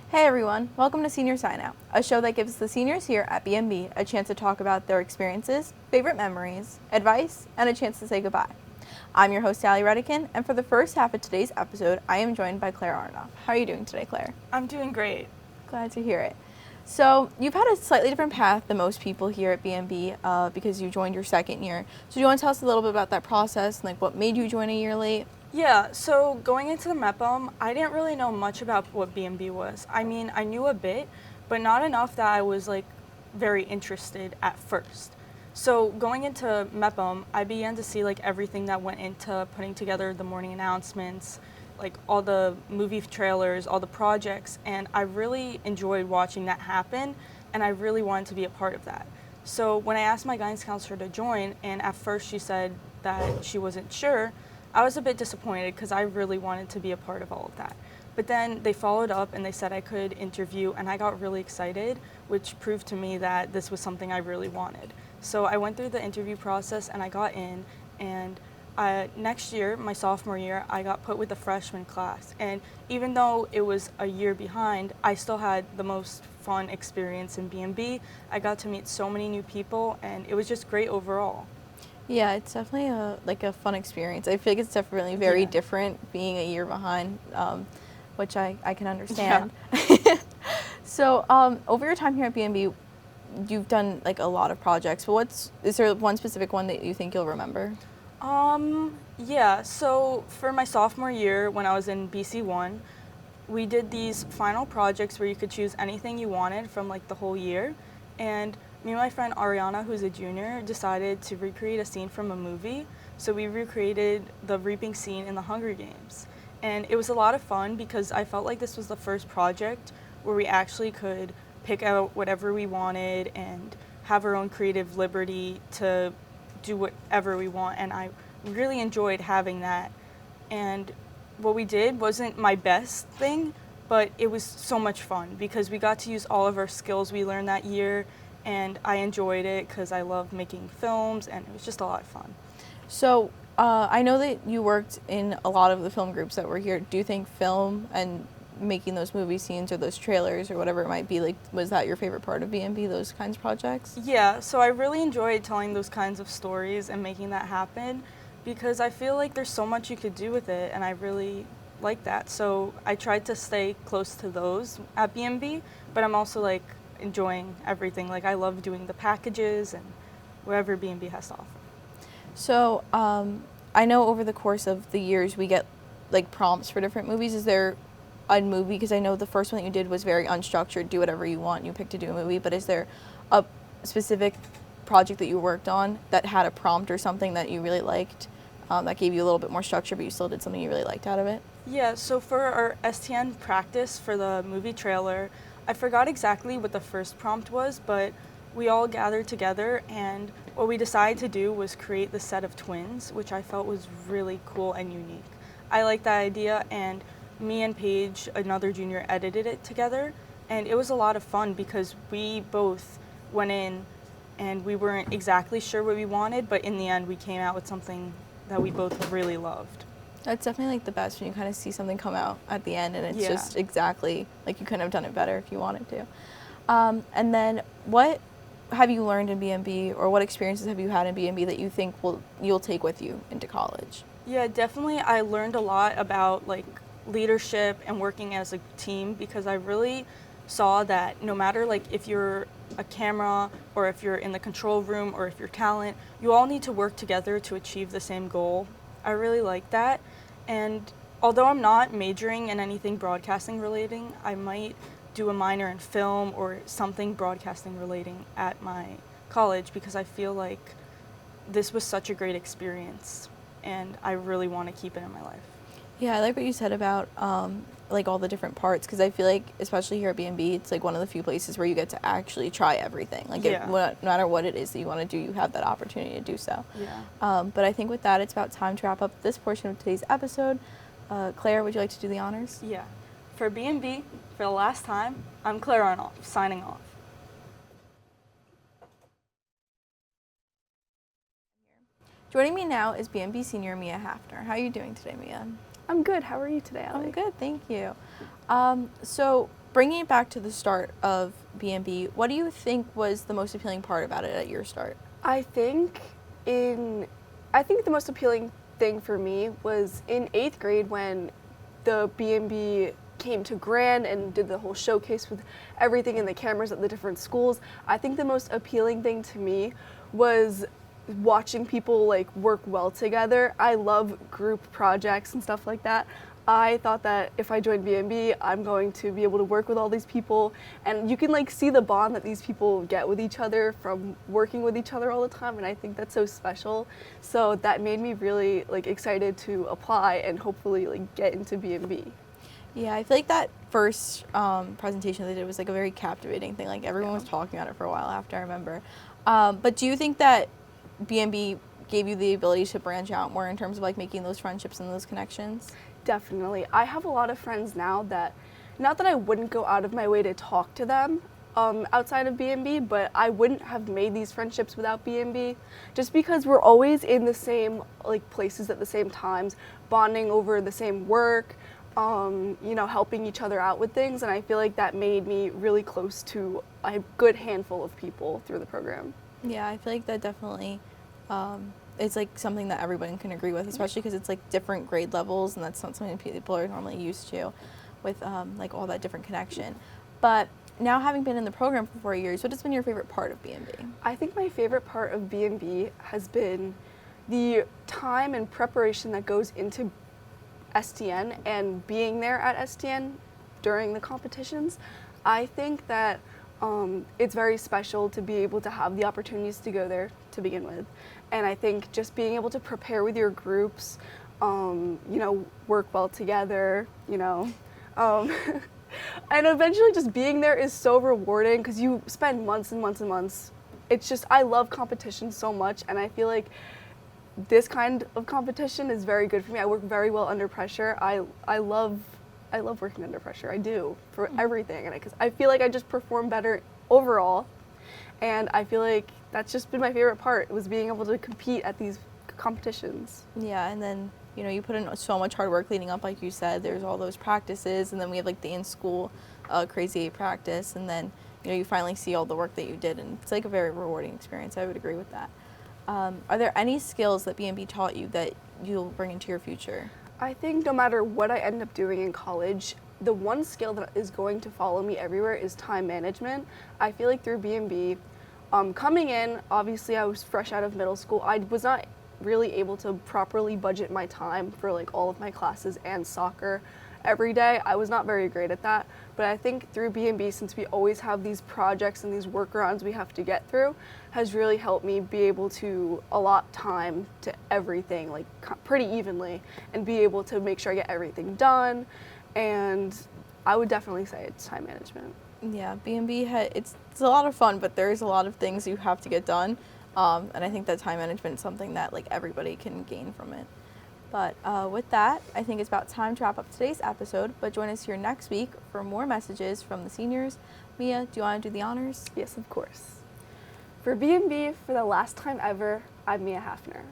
Hey everyone, welcome to Senior Signout, a show that gives the seniors here at BMB a chance to talk about their experiences, favorite memories, advice, and a chance to say goodbye. I'm your host, Ally Redican, and for the first half of today's episode, I am joined by Claire Arnoff. How are you doing today, Claire? I'm doing great. Glad to hear it. So, you've had a slightly different path than most people here at BMB because you joined your second year. So, do you want to tell us a little bit about that process and like what made you join a year late? Yeah, so going into the MEPM, I didn't really know much about what BMB was. I mean, I knew a bit, but not enough that I was very interested at first. So going into MEPM, I began to see everything that went into putting together the morning announcements, all the movie trailers, all the projects, and I really enjoyed watching that happen, and I really wanted to be a part of that. So when I asked my guidance counselor to join, and at first she said that she wasn't sure, I was a bit disappointed because I really wanted to be a part of all of that. But then they followed up and they said I could interview, and I got really excited, which proved to me that this was something I really wanted. So I went through the interview process and I got in, and next year, my sophomore year, I got put with the freshman class. And even though it was a year behind, I still had the most fun experience in BMB. I got to meet so many new people, and it was just great overall. Yeah, it's definitely a fun experience. I feel like it's definitely very different being a year behind, which I can understand. Yeah. So over your time here at BMB, you've done a lot of projects, but is there one specific one that you think you'll remember? Yeah, so for my sophomore year when I was in BC1, we did these final projects where you could choose anything you wanted from the whole year, and me and my friend Ariana, who's a junior, decided to recreate a scene from a movie. So we recreated the reaping scene in the Hunger Games. And it was a lot of fun because I felt like this was the first project where we actually could pick out whatever we wanted and have our own creative liberty to do whatever we want. And I really enjoyed having that. And what we did wasn't my best thing, but it was so much fun because we got to use all of our skills we learned that year, and I enjoyed it because I love making films, and it was just a lot of fun. So I know that you worked in a lot of the film groups that were here. Do you think film and making those movie scenes or those trailers or whatever it might be, was that your favorite part of BMB, those kinds of projects? Yeah, so I really enjoyed telling those kinds of stories and making that happen because I feel like there's so much you could do with it, and I really like that. So I tried to stay close to those at BMB, but I'm also enjoying everything. I love doing the packages and whatever B&B has to offer. So I know over the course of the years we get prompts for different movies. Is there a movie, because I know the first one that you did was very unstructured, do whatever you want, you picked to do a movie, but is there a specific project that you worked on that had a prompt or something that you really liked that gave you a little bit more structure, but you still did something you really liked out of it? Yeah, so for our STN practice for the movie trailer, I forgot exactly what the first prompt was, but we all gathered together, and what we decided to do was create the set of twins, which I felt was really cool and unique. I liked that idea, and me and Paige, another junior, edited it together, and it was a lot of fun because we both went in and we weren't exactly sure what we wanted, but in the end we came out with something that we both really loved. That's definitely the best when you kind of see something come out at the end and it's just exactly you couldn't have done it better if you wanted to. And then what have you learned in BMB, or what experiences have you had in BMB that you think you'll take with you into college? Yeah, definitely I learned a lot about leadership and working as a team, because I really saw that no matter if you're a camera or if you're in the control room or if you're talent, you all need to work together to achieve the same goal. I really like that, and although I'm not majoring in anything broadcasting relating, I might do a minor in film or something broadcasting relating at my college because I feel like this was such a great experience and I really want to keep it in my life. Yeah, I like what you said about all the different parts, because I feel like especially here at BMB, it's one of the few places where you get to actually try everything. No matter what it is that you want to do, you have that opportunity to do so. Yeah. But I think with that, it's about time to wrap up this portion of today's episode. Claire, would you like to do the honors? Yeah. For B&B, for the last time, I'm Claire Arnoff, signing off. Joining me now is BMB senior Mia Haffner. How are you doing today, Mia? I'm good. How are you today, Ally? I'm good, thank you. So bringing it back to the start of B&B, what do you think was the most appealing part about it at your start? I think the most appealing thing for me was in 8th grade when the B&B came to Grand and did the whole showcase with everything and the cameras at the different schools. I think the most appealing thing to me was watching people like work well together. I love group projects and stuff like that. I thought that if I joined B&B, I'm going to be able to work with all these people, and you can like see the bond that these people get with each other from working with each other all the time, and I think that's so special. So that made me really like excited to apply and hopefully like get into B&B. Yeah, I feel like that first presentation they did was like a very captivating thing. Like everyone was talking about it for a while after, I remember. But do you think that B&B gave you the ability to branch out more in terms of like making those friendships and those connections? Definitely. I have a lot of friends now that, not that I wouldn't go out of my way to talk to them outside of B&B, but I wouldn't have made these friendships without B&B, just because we're always in the same like places at the same times, bonding over the same work, helping each other out with things, and I feel like that made me really close to a good handful of people through the program. Yeah, I feel like that definitely it's like something that everyone can agree with, especially because it's like different grade levels, and that's not something people are normally used to with like all that different connection. But now, having been in the program for 4 years, what has been your favorite part of B&B? I think my favorite part of B&B has been the time and preparation that goes into STN and being there at STN during the competitions. I think that it's very special to be able to have the opportunities to go there to begin with. And I think just being able to prepare with your groups, work well together, and eventually just being there is so rewarding because you spend months and months and months. It's just, I love competition so much, and I feel like this kind of competition is very good for me. I work very well under pressure. I love working under pressure. I do, for everything, and because I feel like I just perform better overall, and I feel like that's just been my favorite part, was being able to compete at these competitions. Yeah, and then you put in so much hard work leading up, like you said. There's all those practices, and then we have like the in-school Crazy 8 practice, and then you finally see all the work that you did, and it's like a very rewarding experience. I would agree with that. Are there any skills that B&B taught you that you'll bring into your future? I think no matter what I end up doing in college, the one skill that is going to follow me everywhere is time management. I feel like through B&B, coming in, obviously I was fresh out of middle school. I was not really able to properly budget my time for like all of my classes and soccer every day. I was not very great at that, but I think through B&B, since we always have these projects and these workarounds we have to get through, has really helped me be able to allot time to everything like pretty evenly and be able to make sure I get everything done. And I would definitely say it's time management. Yeah, B&B, it's a lot of fun, but there's a lot of things you have to get done. And I think that time management is something that like everybody can gain from it. But with that, I think it's about time to wrap up today's episode. But join us here next week for more messages from the seniors. Mia, do you want to do the honors? Yes, of course. For B&B, for the last time ever, I'm Mia Haffner.